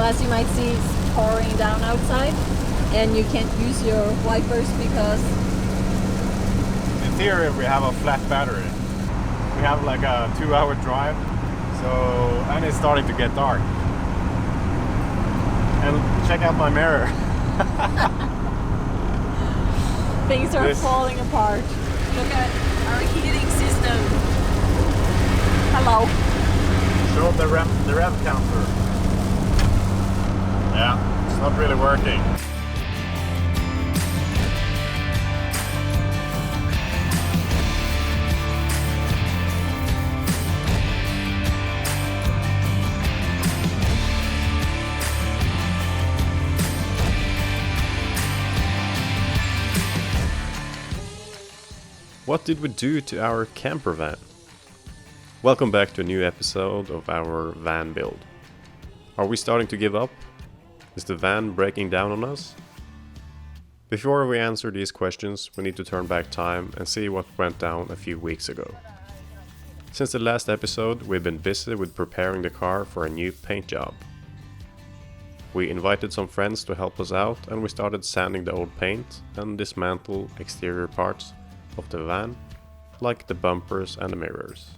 as you might see, it's pouring down outside, and you can't use your wipers because... In theory, we have a flat battery. We have like a 2-hour drive, and it's starting to get dark. And check out my mirror. Things are falling apart. Look at our heating system. Hello. Show the rev counter. Yeah, it's not really working. What did we do to our camper van? Welcome back to a new episode of our van build. Are we starting to give up? Is the van breaking down on us? Before we answer these questions, we need to turn back time and see what went down a few weeks ago. Since the last episode, we've been busy with preparing the car for a new paint job. We invited some friends to help us out, and we started sanding the old paint and dismantle exterior parts of the van, like the bumpers and the mirrors.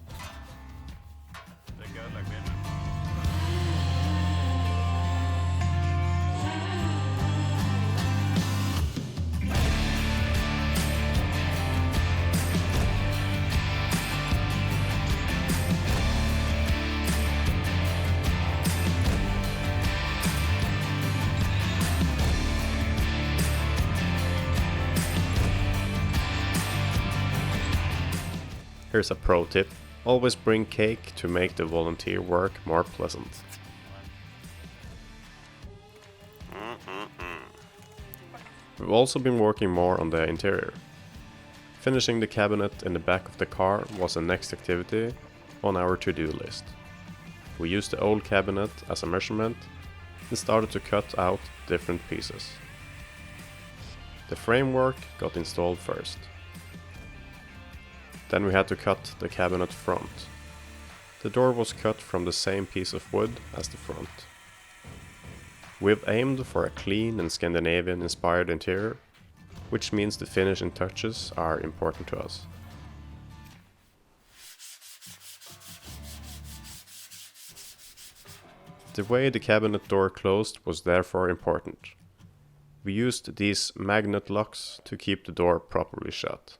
Here's a pro tip: always bring cake to make the volunteer work more pleasant. We've also been working more on the interior. Finishing the cabinet in the back of the car was the next activity on our to-do list. We used the old cabinet as a measurement and started to cut out different pieces. The framework got installed first. Then we had to cut the cabinet front. The door was cut from the same piece of wood as the front. We've aimed for a clean and Scandinavian inspired interior, which means the finishing touches are important to us. The way the cabinet door closed was therefore important. We used these magnet locks to keep the door properly shut.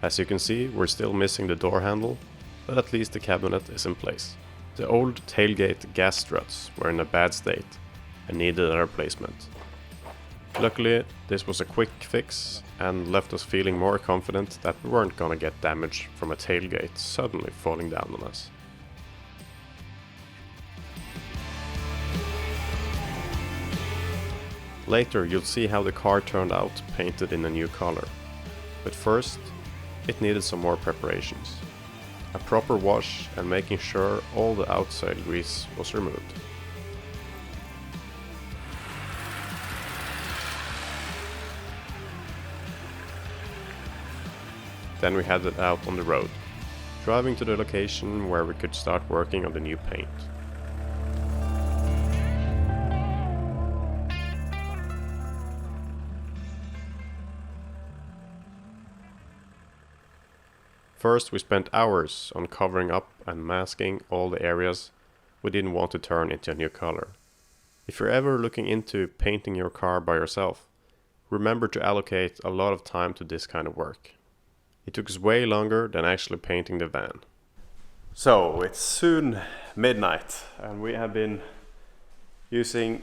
As you can see, we're still missing the door handle, but at least the cabinet is in place. The old tailgate gas struts were in a bad state and needed a replacement. Luckily, this was a quick fix and left us feeling more confident that we weren't gonna get damage from a tailgate suddenly falling down on us. Later you'll see how the car turned out painted in a new color. But first, it needed some more preparations. A proper wash and making sure all the outside grease was removed. Then we headed out on the road, driving to the location where we could start working on the new paint. First, we spent hours on covering up and masking all the areas we didn't want to turn into a new color. If you're ever looking into painting your car by yourself, remember to allocate a lot of time to this kind of work. It took us way longer than actually painting the van. So it's soon midnight and we have been using,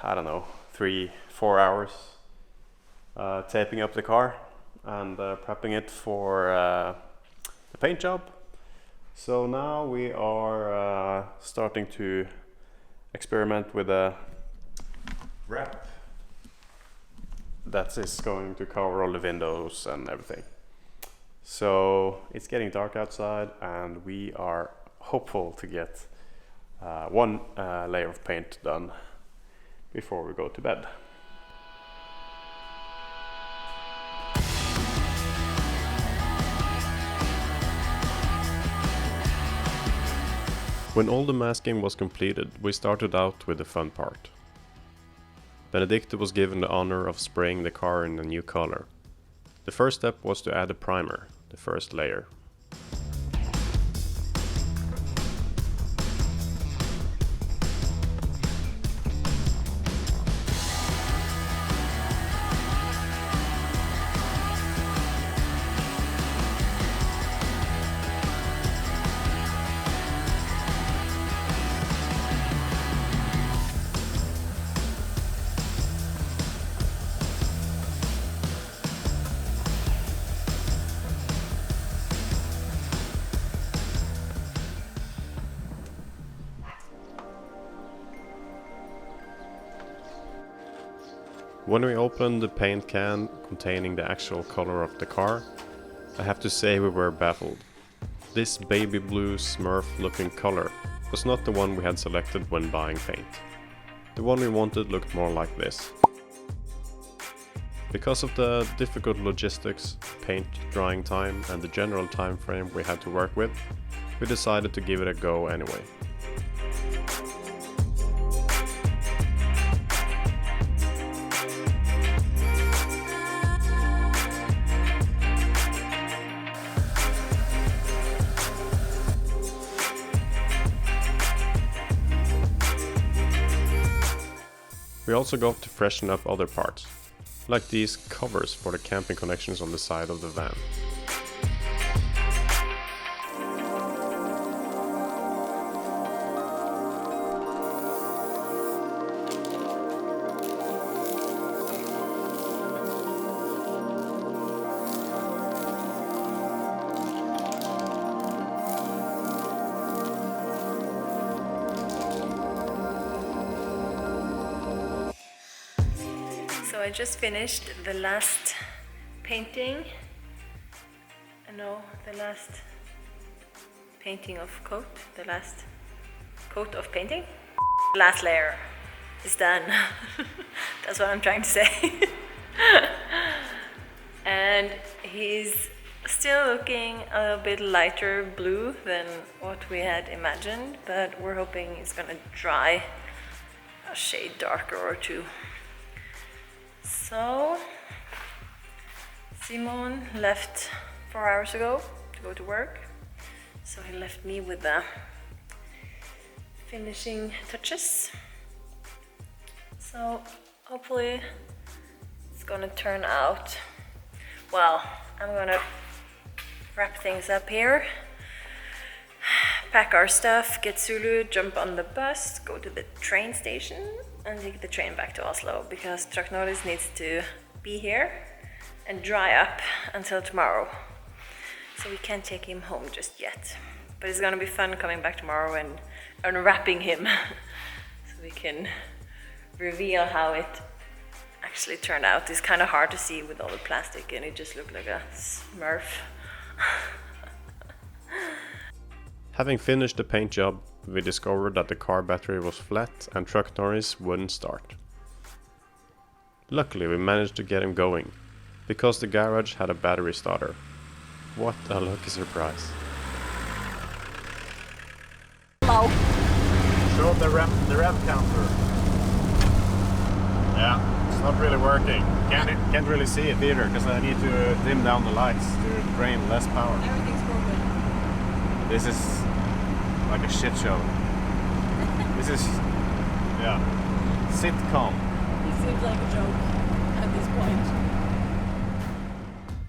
3-4 hours taping up the car and prepping it for the paint job. So now we are starting to experiment with a wrap that is going to cover all the windows and everything. So it's getting dark outside and we are hopeful to get one layer of paint done before we go to bed. When all the masking was completed, we started out with the fun part. Benedicte was given the honor of spraying the car in a new color. The first step was to add a primer, the first layer. When we opened the paint can containing the actual color of the car, I have to say we were baffled. This baby blue Smurf looking color was not the one we had selected when buying paint. The one we wanted looked more like this. Because of the difficult logistics, paint drying time and the general time frame we had to work with, we decided to give it a go anyway. We also got to freshen up other parts, like these covers for the camping connections on the side of the van. So I just finished the last painting. The last painting of coat. The last coat of painting. The last layer is done. That's what I'm trying to say. And he's still looking a bit lighter blue than what we had imagined, but we're hoping it's gonna dry a shade darker or two. So, Simon left 4 hours ago to go to work, so he left me with the finishing touches. So, hopefully it's gonna turn out well. I'm gonna wrap things up here, pack our stuff, get Zulu, jump on the bus, go to the train station and take the train back to Oslo, because Traknoris needs to be here and dry up until tomorrow. So we can't take him home just yet. But it's gonna be fun coming back tomorrow and unwrapping him so we can reveal how it actually turned out. It's kind of hard to see with all the plastic and it just looked like a Smurf. Having finished the paint job, we discovered that the car battery was flat and Traknoris wouldn't start. Luckily we managed to get him going, because the garage had a battery starter. What a lucky surprise. Low. Show the rev counter. Yeah, it's not really working. Can't really see it either, because I need to dim down the lights to drain less power. Everything's broken. This is like a shit show. This is, yeah, sitcom. It seems like a joke at this point.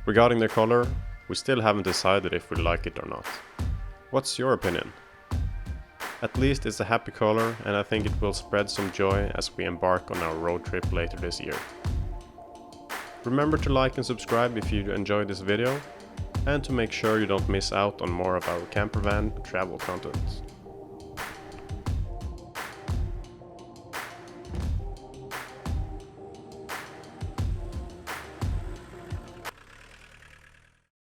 Regarding the color, we still haven't decided if we like it or not. What's your opinion? At least it's a happy color, and I think it will spread some joy as we embark on our road trip later this year. Remember to like and subscribe if you enjoyed this video, and to make sure you don't miss out on more of our camper van travel content.